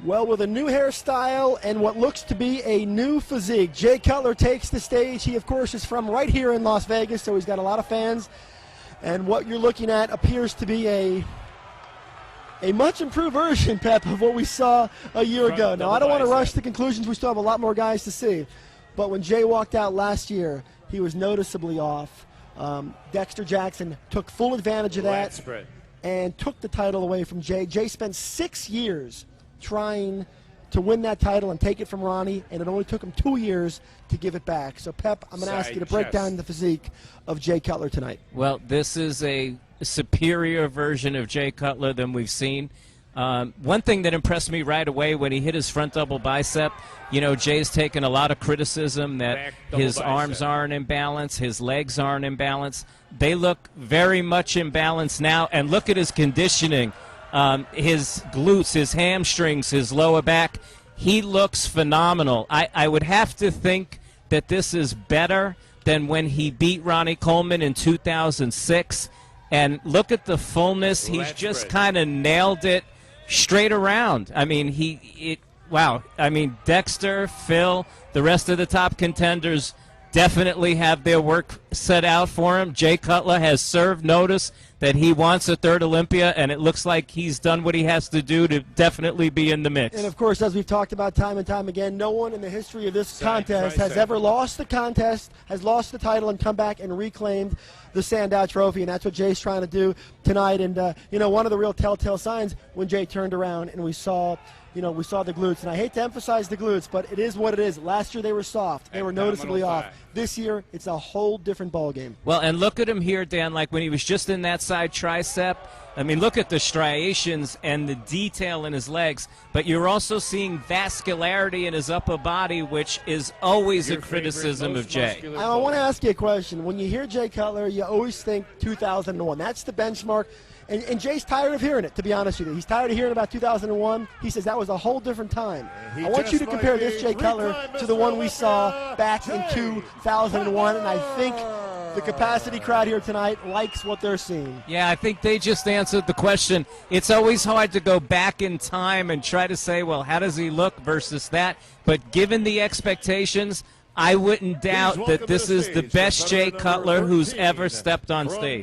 Well, with a new hairstyle and what looks to be a new physique, Jay Cutler takes the stage. He, of course, is from right here in Las Vegas, so he's got a lot of fans. And what you're looking at appears to be a much improved version, Pep, of what we saw a year ago. Now, I don't want to rush to conclusions. We still have a lot more guys to see. But when Jay walked out last year, he was noticeably off. Dexter Jackson took full advantage of that and took the title away from Jay. Jay spent 6 years trying to win that title and take it from Ronnie, and it only took him 2 years to give it back. So, Pep, I'm going to ask you to break down the physique of Jay Cutler tonight. Well, this is a superior version of Jay Cutler than we've seen. One thing that impressed me right away when he hit his front double bicep, you know, Jay's taken a lot of criticism that his arms aren't in balance, his legs aren't in balance. They look very much in balance now, and look at his conditioning. His glutes, his hamstrings, his lower back, he looks phenomenal. I would have to think that this is better than when he beat Ronnie Coleman in 2006. And look at the fullness. He's just kind of nailed it straight around. I mean, wow. I mean, Dexter, Phil, the rest of the top contenders definitely have their work set out for him. Jay Cutler has served notice that he wants a third Olympia, and it looks like he's done what he has to do to definitely be in the mix. And, of course, as we've talked about time and time again, no one in the history of this contest has ever lost the contest, has lost the title, and come back and reclaimed the Sandow Trophy, and that's what Jay's trying to do tonight. And, you know, one of the real telltale signs when Jay turned around and we saw the glutes. And I hate to emphasize the glutes, but it is what it is. Last year they were soft. They were noticeably off. This year it's a whole different ballgame. Well, and look at him here, Dan, like when he was just in that side tricep. I mean, look at the striations and the detail in his legs, but you're also seeing vascularity in his upper body, which is always a criticism of Jay. I want to ask you a question. When you hear Jay Cutler, you always think 2001. That's the benchmark. And Jay's tired of hearing it, to be honest with you. He's tired of hearing about 2001. He says that was a whole different time. I want you to compare this Jay Cutler to the one we saw back in 2001, and I think the capacity crowd here tonight likes what they're seeing. Yeah, I think they just answered the question. It's always hard to go back in time and try to say, well, how does he look versus that? But given the expectations, I wouldn't doubt that this is the best Jay Cutler who's ever stepped on stage.